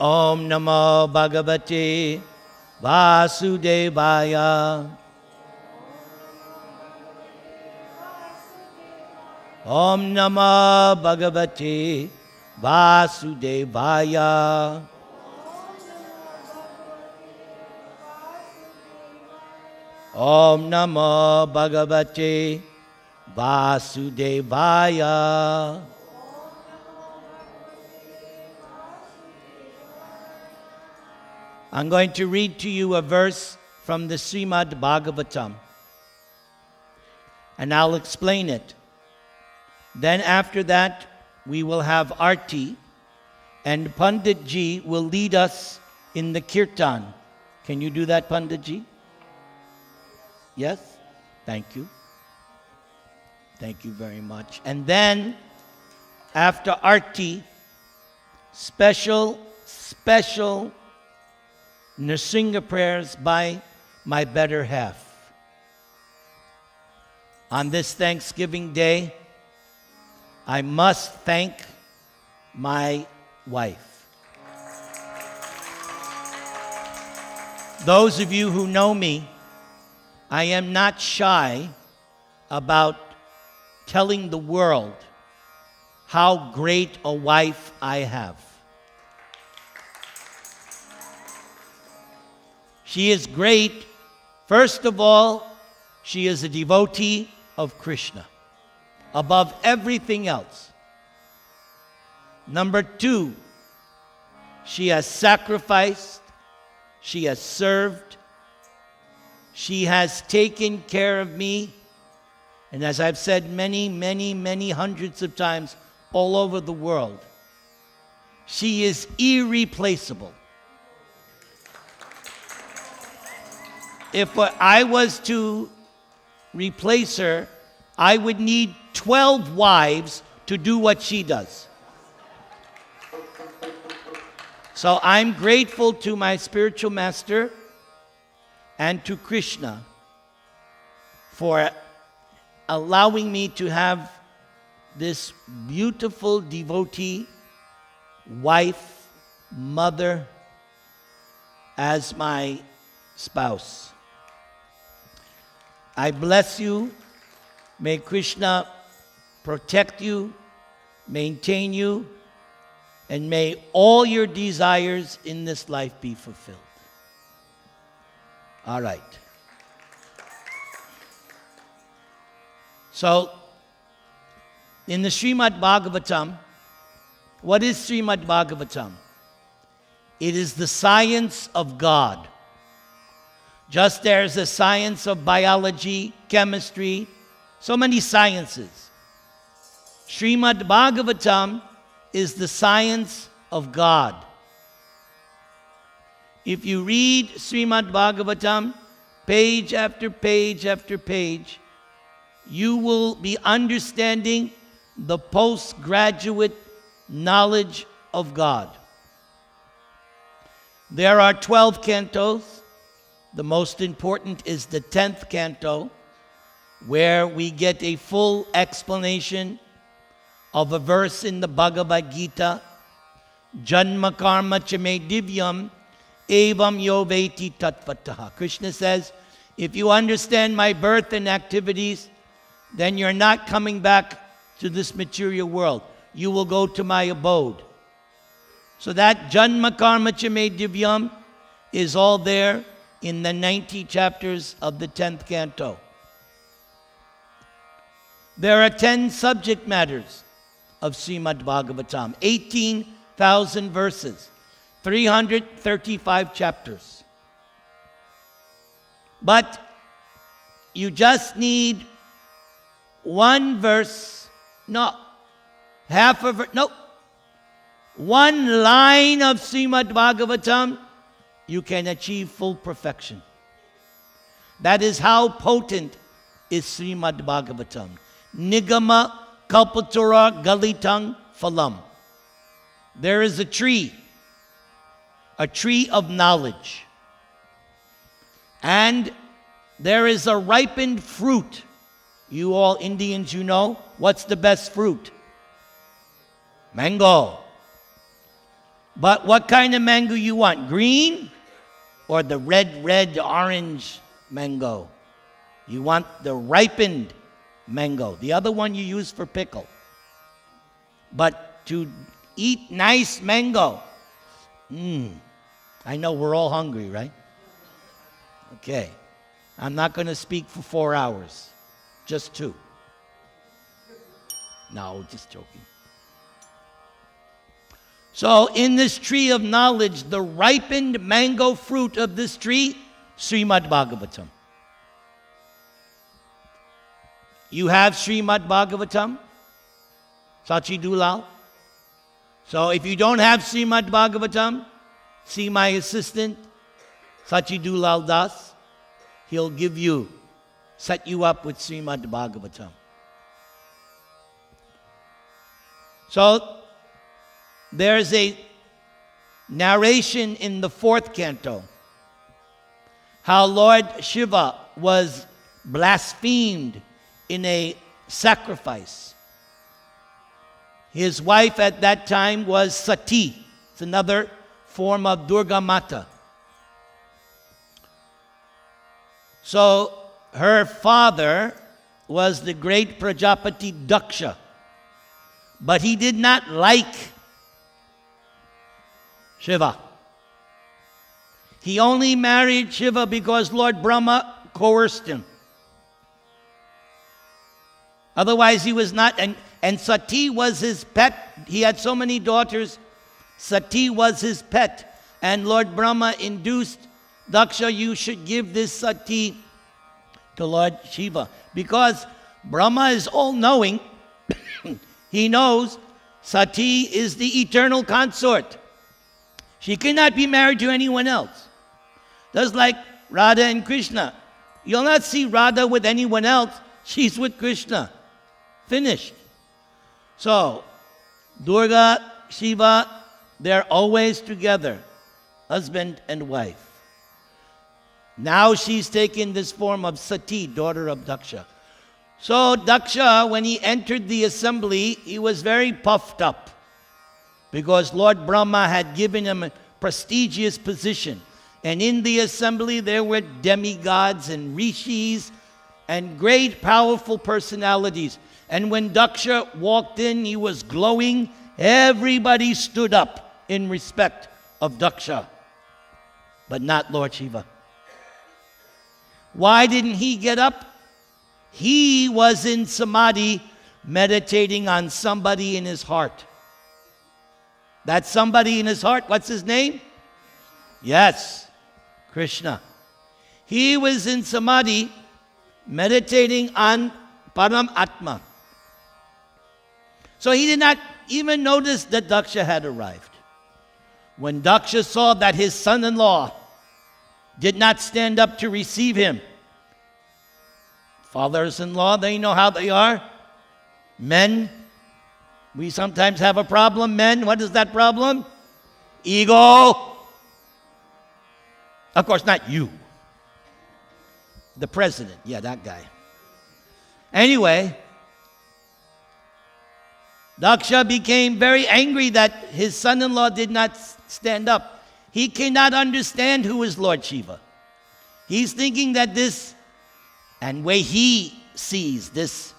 Om Namo Bhagavate Vasudevaya. Om Namo Bhagavate Vasudevaya. Om Namo Bhagavate Vasudevaya. I'm going to read to you a verse from the Srimad Bhagavatam, and I'll explain it. Then after that, we will have Arti, and Pandit Ji will lead us in the Kirtan. Can you do that, Pandit Ji? Yes? Thank you. Thank you very much. And then, after Arti, special Nrsimha prayers by my better half. On this Thanksgiving Day, I must thank my wife. Those of you who know me, I am not shy about telling the world how great a wife I have. She is great. First of all, she is a devotee of Krishna above everything else. Number two, she has sacrificed, she has served, she has taken care of me, and as I've said many hundreds of times all over the world, she is irreplaceable. If I was to replace her, I would need 12 wives to do what she does. So I'm grateful to my spiritual master and to Krishna for allowing me to have this beautiful devotee, wife, mother, as my spouse. I bless you. May Krishna protect you, maintain you, and may all your desires in this life be fulfilled. All right. So, in the Srimad Bhagavatam, what is Srimad Bhagavatam? It is the science of God. Just there's a science of biology, chemistry, so many sciences. Srimad Bhagavatam is the science of God. If you read Srimad Bhagavatam, page after page after page, you will be understanding the postgraduate knowledge of God. There are 12 cantos. The most important is the 10th canto, where we get a full explanation of a verse in the Bhagavad Gita. Janma karma cha me divyam evam yo veti tatvataha. Krishna says, if you understand my birth and activities, then you're not coming back to this material world. You will go to my abode. So that Janma karma cha me divyam is all there in the 90 chapters of the 10th canto. There are 10 subject matters of Srimad Bhagavatam, 18,000 verses, 335 chapters. But you just need one verse, one line of Srimad Bhagavatam, you can achieve full perfection. That is how potent is Srimad Bhagavatam. Nigama Kalpatura Galitang Phalam. There is a tree of knowledge. And there is a ripened fruit. You all Indians, you know, what's the best fruit? Mango. But what kind of mango you want? Green or the red, orange mango? You want the ripened mango. The other one you use for pickle. But to eat nice mango, I know we're all hungry, right? Okay. I'm not going to speak for 4 hours. Just 2. No, just joking. So in this tree of knowledge, the ripened mango fruit of this tree, Srimad Bhagavatam. You have Srimad Bhagavatam? Sachi Dulal? So if you don't have Srimad Bhagavatam, see my assistant, Sachi Dulal Das. He'll set you up with Srimad Bhagavatam. So there's a narration in the 4th canto how Lord Shiva was blasphemed in a sacrifice. His wife at that time was Sati. It's another form of Durga Mata. So her father was the great Prajapati Daksha. But he did not like Shiva. He only married Shiva because Lord Brahma coerced him. Otherwise he was not, and Sati was his pet. He had so many daughters. Sati was his pet. And Lord Brahma induced Daksha, you should give this Sati to Lord Shiva. Because Brahma is all-knowing. He knows Sati is the eternal consort. She cannot be married to anyone else. Just like Radha and Krishna. You'll not see Radha with anyone else. She's with Krishna. Finished. So, Durga, Shiva, they're always together. Husband and wife. Now she's taken this form of Sati, daughter of Daksha. So Daksha, when he entered the assembly, he was very puffed up because Lord Brahma had given him a prestigious position. And in the assembly there were demigods and rishis and great powerful personalities. And when Daksha walked in, he was glowing. Everybody stood up in respect of Daksha, but not Lord Shiva. Why didn't he get up? He was in samadhi meditating on somebody in his heart. That somebody in his heart, what's his name? Yes, Krishna. He was in samadhi meditating on Param Atma. So he did not even notice that Daksha had arrived. When Daksha saw that his son-in-law did not stand up to receive him, fathers-in-law, they know how they are. Men, we sometimes have a problem. Men, what is that problem? Ego. Of course, not you. The president, yeah, that guy. Anyway, Daksha became very angry that his son-in-law did not stand up. He cannot understand who is Lord Shiva. He's thinking that this, and way he sees this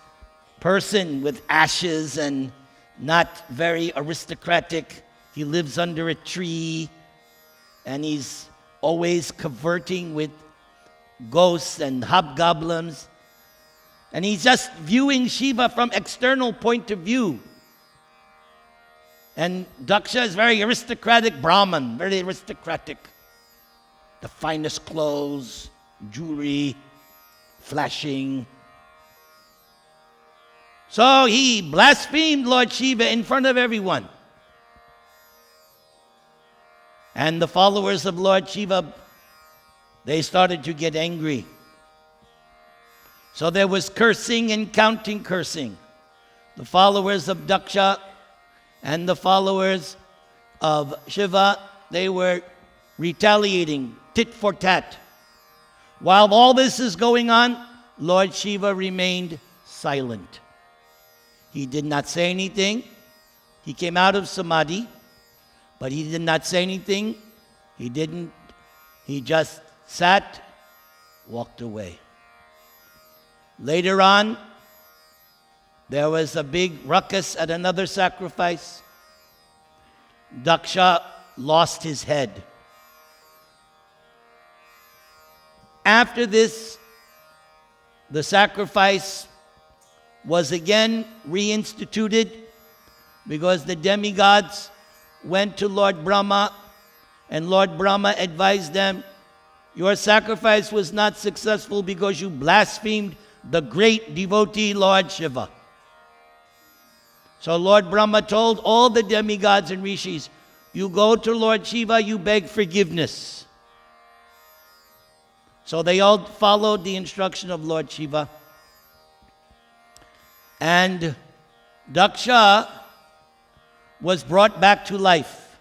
person with ashes and not very aristocratic. He lives under a tree and he's always cavorting with ghosts and hobgoblins. And he's just viewing Shiva from external point of view. And Daksha is very aristocratic Brahman, very aristocratic. The finest clothes, jewelry, flashing. So he blasphemed Lord Shiva in front of everyone. And the followers of Lord Shiva, they started to get angry. So there was cursing and counting cursing. The followers of Daksha and the followers of Shiva, they were retaliating, tit for tat. While all this is going on, Lord Shiva remained silent. He did not say anything. He came out of samadhi. But he did not say anything. He just sat, walked away. Later on, there was a big ruckus at another sacrifice. Daksha lost his head. After this, the sacrifice was again reinstituted because the demigods went to Lord Brahma, and Lord Brahma advised them, your sacrifice was not successful because you blasphemed the great devotee Lord Shiva. So Lord Brahma told all the demigods and rishis, you go to Lord Shiva, you beg forgiveness. So they all followed the instruction of Lord Shiva. And Daksha was brought back to life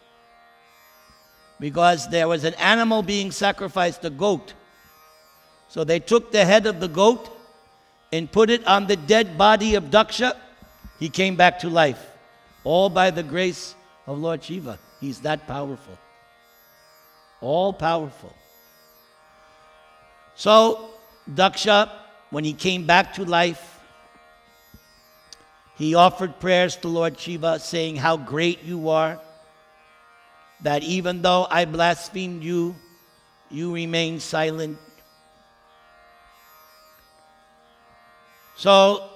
because there was an animal being sacrificed, a goat. So they took the head of the goat and put it on the dead body of Daksha. He came back to life, all by the grace of Lord Shiva. He's that powerful. All powerful. So Daksha, when he came back to life, he offered prayers to Lord Shiva, saying how great you are, that even though I blasphemed you, you remain silent. So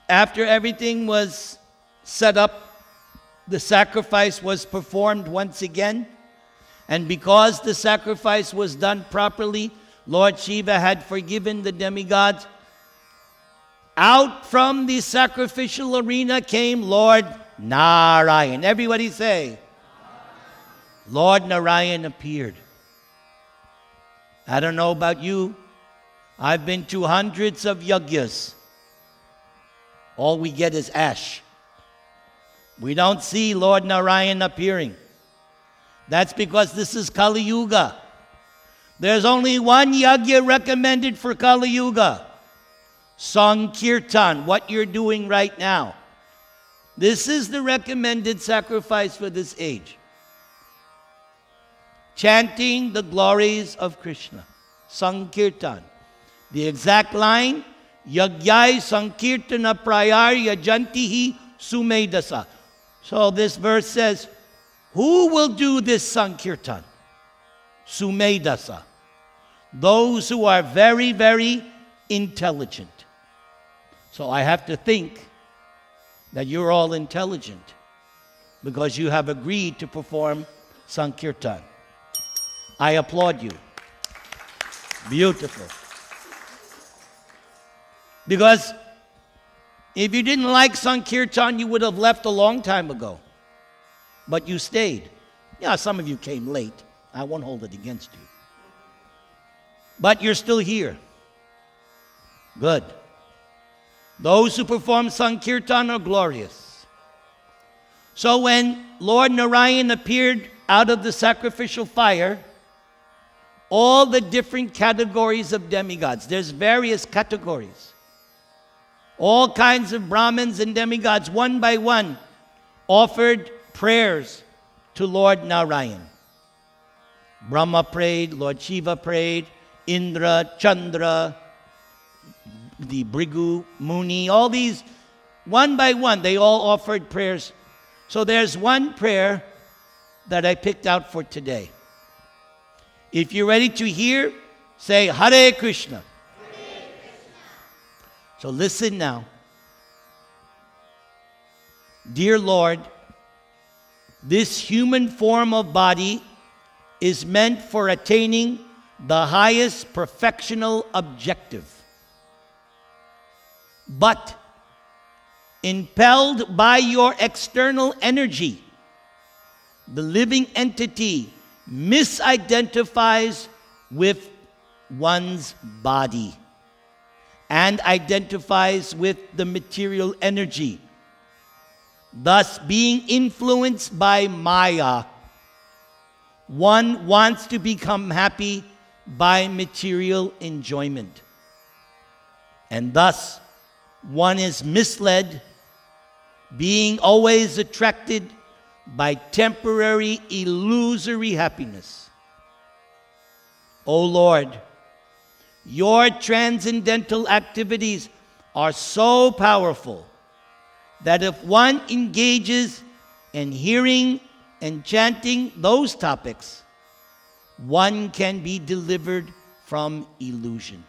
after everything was set up, the sacrifice was performed once again. And because the sacrifice was done properly, Lord Shiva had forgiven the demigods. Out from the sacrificial arena came Lord Narayan. Everybody say, Lord Narayan appeared. I don't know about you. I've been to hundreds of yagyas. All we get is ash. We don't see Lord Narayan appearing. That's because this is Kali Yuga. There's only one yagya recommended for Kali Yuga. Sankirtan, what you're doing right now. This is the recommended sacrifice for this age. Chanting the glories of Krishna. Sankirtan. The exact line, Yagyai Sankirtana Prayar Yajantihi Sumedasa. So this verse says, who will do this Sankirtan? Sumedasa. Those who are very, very intelligent. So I have to think that you're all intelligent because you have agreed to perform Sankirtan. I applaud you. Beautiful. Because if you didn't like Sankirtan, you would have left a long time ago. But you stayed. Yeah, some of you came late. I won't hold it against you. But you're still here. Good. Those who perform Sankirtan are glorious. So when Lord Narayan appeared out of the sacrificial fire, all the different categories of demigods, there's various categories. All kinds of Brahmins and demigods, one by one, offered prayers to Lord Narayan. Brahma prayed, Lord Shiva prayed, Indra, Chandra, the Bhrigu, Muni, all these, one by one, they all offered prayers. So there's one prayer that I picked out for today. If you're ready to hear, say Hare Krishna. Hare Krishna. So listen now. Dear Lord, this human form of body is meant for attaining the highest perfectional objective. But impelled by your external energy, the living entity misidentifies with one's body and identifies with the material energy, thus being influenced by Maya. One wants to become happy by material enjoyment, and thus one is misled, being always attracted by temporary, illusory happiness. O Lord, your transcendental activities are so powerful that if one engages in hearing and chanting those topics, one can be delivered from illusion.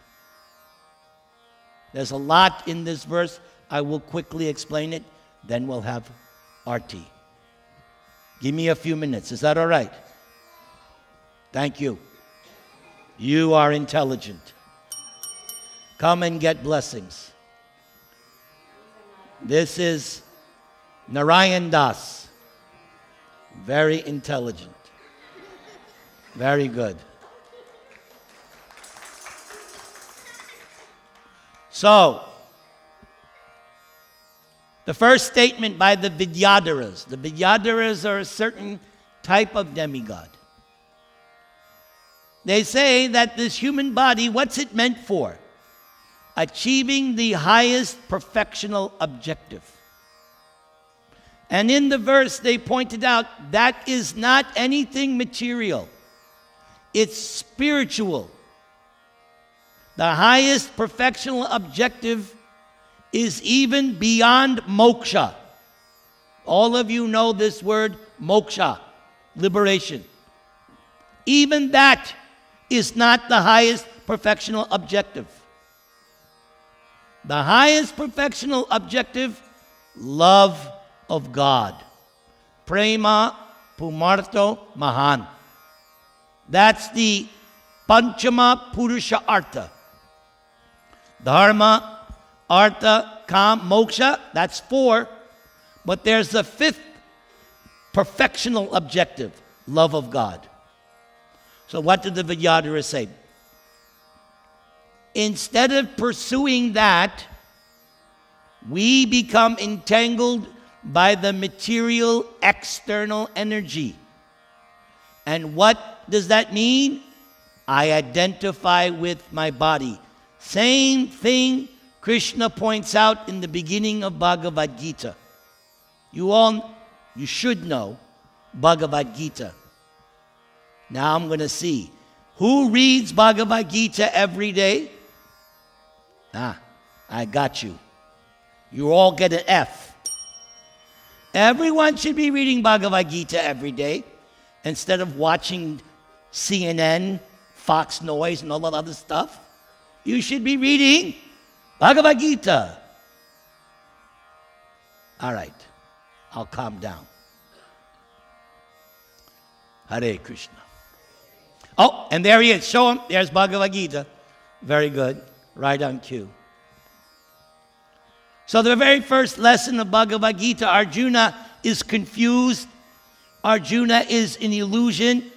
There's a lot in this verse. I will quickly explain it, then we'll have Arti. Give me a few minutes. Is that all right? Thank you. You are intelligent. Come and get blessings. This is Narayan Das. Very intelligent. Very good. So, the first statement by the Vidyadharas. The Vidyadharas are a certain type of demigod. They say that this human body, what's it meant for? Achieving the highest perfectional objective. And in the verse they pointed out that is not anything material. It's spiritual. The highest perfectional objective is even beyond moksha. All of you know this word, moksha, liberation. Even that is not the highest perfectional objective. The highest perfectional objective, love of God. Prema Pumarto Mahan. That's the Panchama Purusha Artha. Dharma, Artha, Kam, Moksha, that's 4. But there's a 5th perfectional objective, love of God. So what did the Vidyadhara say? Instead of pursuing that, we become entangled by the material external energy. And what does that mean? I identify with my body. Same thing Krishna points out in the beginning of Bhagavad Gita. You should know Bhagavad Gita. Now I'm going to see. Who reads Bhagavad Gita every day? I got you. You all get an F. Everyone should be reading Bhagavad Gita every day instead of watching CNN, Fox Noise, and all that other stuff. You should be reading Bhagavad Gita. All right, I'll calm down. Hare Krishna. Oh, and there he is. Show him. There's Bhagavad Gita. Very good. Right on cue. So the very first lesson of Bhagavad Gita, Arjuna is confused. Arjuna is in illusion.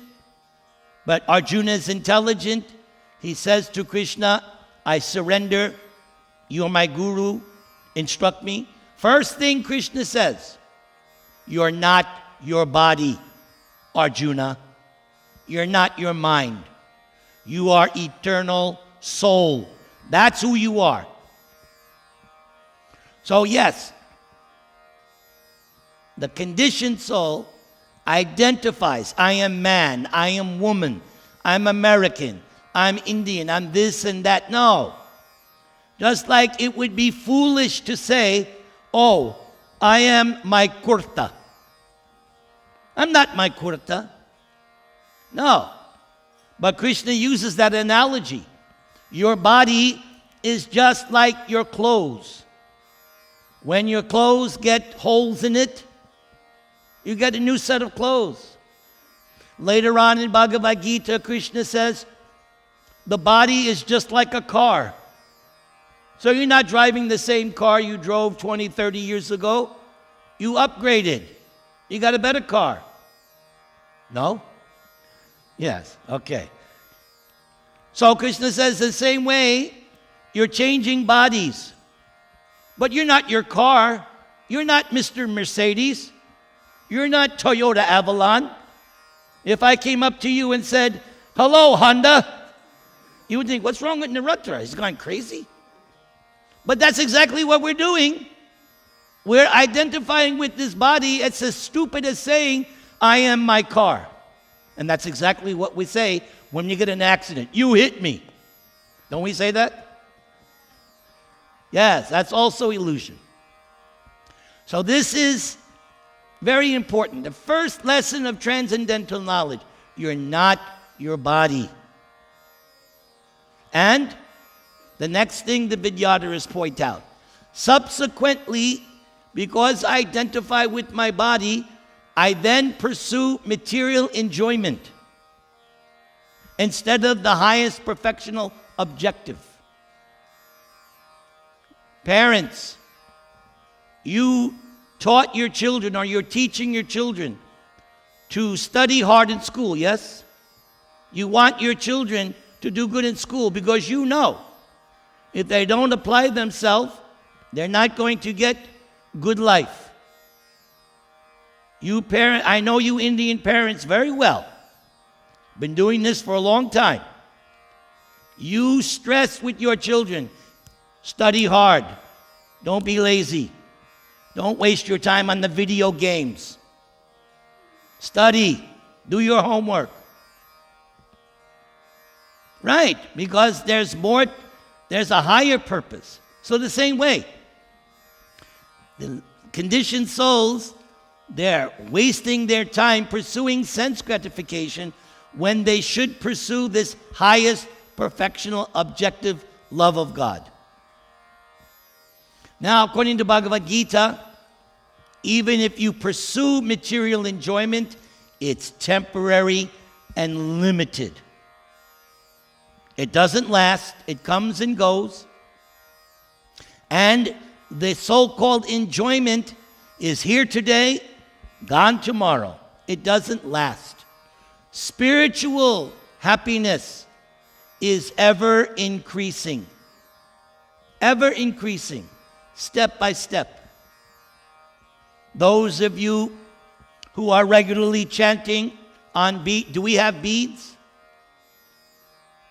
But Arjuna is intelligent. He says to Krishna, I surrender. You are my guru. Instruct me. First thing Krishna says, you're not your body, Arjuna. You're not your mind. You are eternal soul. That's who you are. So yes, the conditioned soul identifies, I am man, I am woman, I'm American, I'm Indian, I'm this and that. No. Just like it would be foolish to say, oh, I am my kurta. I'm not my kurta. No. But Krishna uses that analogy. Your body is just like your clothes. When your clothes get holes in it, you get a new set of clothes. Later on in Bhagavad Gita, Krishna says, the body is just like a car. So you're not driving the same car you drove 20, 30 years ago. You upgraded. You got a better car. No? Yes, okay. So Krishna says the same way, you're changing bodies. But you're not your car. You're not Mr. Mercedes. You're not Toyota Avalon. If I came up to you and said, hello, Honda, you would think, what's wrong with Narendra? He's gone crazy. But that's exactly what we're doing. We're identifying with this body. It's as stupid as saying, I am my car. And that's exactly what we say when you get in an accident. You hit me. Don't we say that? Yes, that's also illusion. So this is very important. The first lesson of transcendental knowledge. You're not your body. And the next thing the Vidyadharas point out. Subsequently, because I identify with my body, I then pursue material enjoyment instead of the highest perfectional objective. Parents, you taught your children, or you're teaching your children to study hard in school, yes? You want your children to do good in school because you know if they don't apply themselves, they're not going to get good life. You parent, I know you Indian parents very well. Been doing this for a long time. You stress with your children, study hard. Don't be lazy. Don't waste your time on the video games. Study. Do your homework. Right, because there's a higher purpose. So the same way, the conditioned souls, they're wasting their time pursuing sense gratification when they should pursue this highest perfectional objective love of God. Now, according to Bhagavad Gita, even if you pursue material enjoyment, it's temporary and limited. It doesn't last. It comes and goes. And the so-called enjoyment is here today, gone tomorrow. It doesn't last. Spiritual happiness is ever increasing. Ever increasing, step by step. Those of you who are regularly chanting on bead, do we have beads?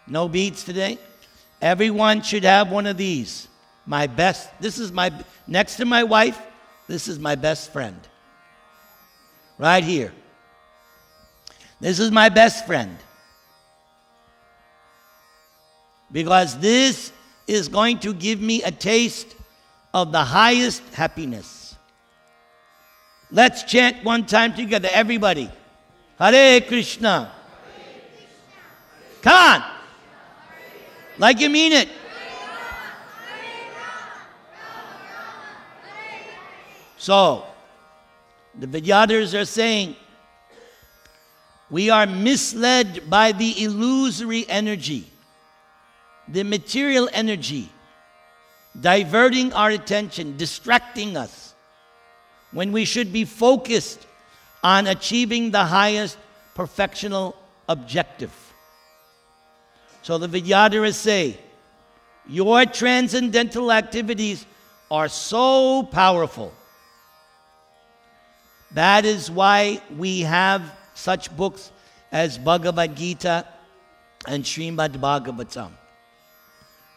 No beads today? Everyone should have one of these. My best, this is my, next to my wife, this is my best friend. Right here. This is my best friend. Because this is going to give me a taste of the highest happiness. Let's chant one time together, everybody. Hare Krishna. Come on. Like you mean it. So, the Vidyadharas are saying, we are misled by the illusory energy, the material energy, diverting our attention, distracting us, when we should be focused on achieving the highest perfectional objective. So the Vidyadharas say, your transcendental activities are so powerful. That is why we have such books as Bhagavad Gita and Srimad Bhagavatam.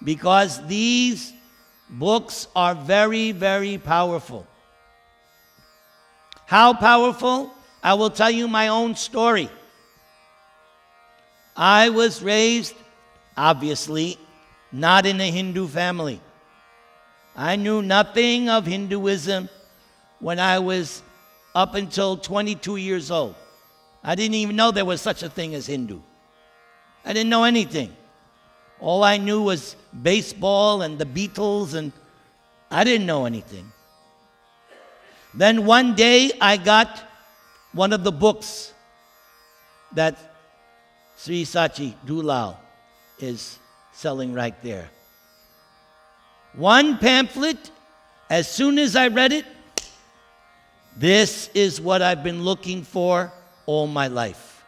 Because these books are very, very powerful. How powerful? I will tell you my own story. I was raised, obviously, not in a Hindu family. I knew nothing of Hinduism when I was up until 22 years old. I didn't even know there was such a thing as Hindu. I didn't know anything. All I knew was baseball and the Beatles, and I didn't know anything. Then one day I got one of the books that Sri Sachi Dulal is selling right there. One pamphlet, as soon as I read it, this is what I've been looking for all my life.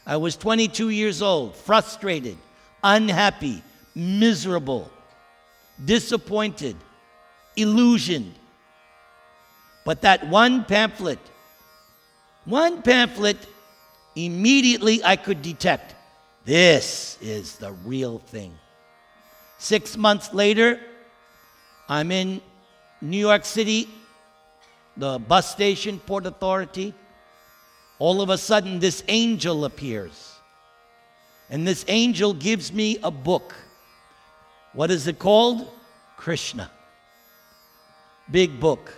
I was 22 years old, frustrated, unhappy, miserable, disappointed, illusioned. But that one pamphlet, immediately I could detect, this is the real thing. 6 months later, I'm in New York City the bus station, Port Authority, all of a sudden this angel appears. And this angel gives me a book. What is it called? Krishna. Big book.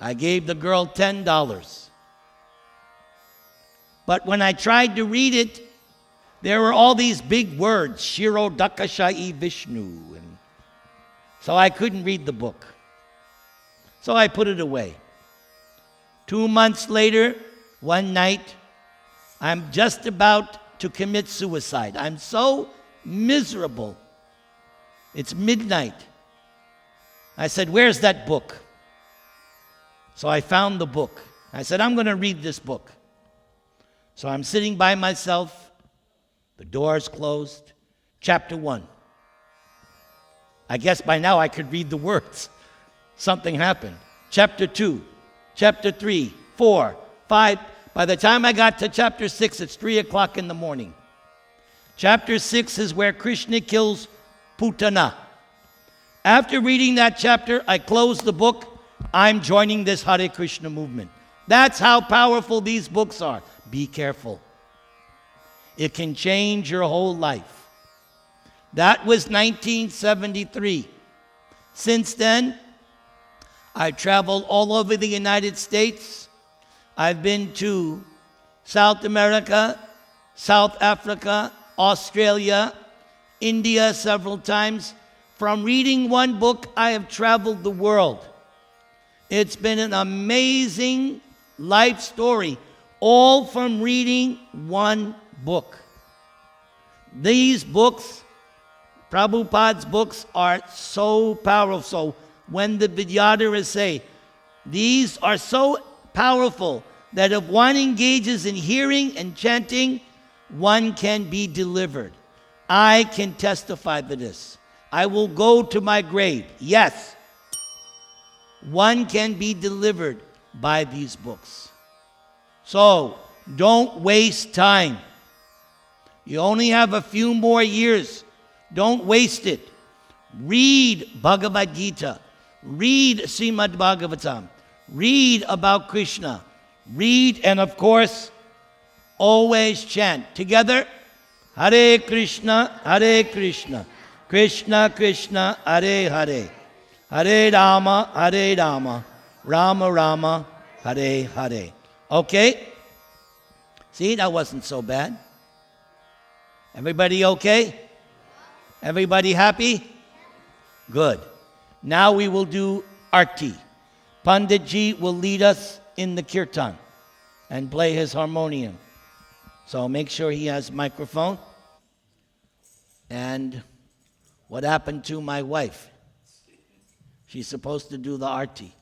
I gave the girl $10. But when I tried to read it, there were all these big words, Shiro Dakashai Vishnu. And so I couldn't read the book. So I put it away. 2 months later, one night, I'm just about to commit suicide. I'm so miserable. It's midnight. I said, where's that book? So I found the book. I said, I'm going to read this book. So I'm sitting by myself. The door's closed. Chapter 1. I guess by now I could read the words. Something happened. Chapter 2. Chapter 3, 4, 5. By the time I got to chapter 6, it's 3 o'clock in the morning. Chapter 6 is where Krishna kills Putana. After reading that chapter, I closed the book. I'm joining this Hare Krishna movement. That's how powerful these books are. Be careful. It can change your whole life. That was 1973. Since then, I've traveled all over the United States. I've been to South America, South Africa, Australia, India several times. From reading one book, I have traveled the world. It's been an amazing life story, all from reading one book. These books, Prabhupada's books, are so powerful. So when the Vidyadharas say, these are so powerful that if one engages in hearing and chanting, one can be delivered. I can testify to this. I will go to my grave. Yes, one can be delivered by these books. So don't waste time. You only have a few more years. Don't waste it. Read Bhagavad Gita. Read Srimad Bhagavatam. Read about Krishna. Read, and of course, always chant. Together, Hare Krishna, Krishna Krishna, Hare Hare. Hare Rama, Rama Rama, Hare Hare. Okay? See, that wasn't so bad. Everybody okay? Everybody happy? Good. Now we will do Arti. Panditji will lead us in the kirtan and play his harmonium. So make sure he has microphone. And what happened to my wife? She's supposed to do the Arti.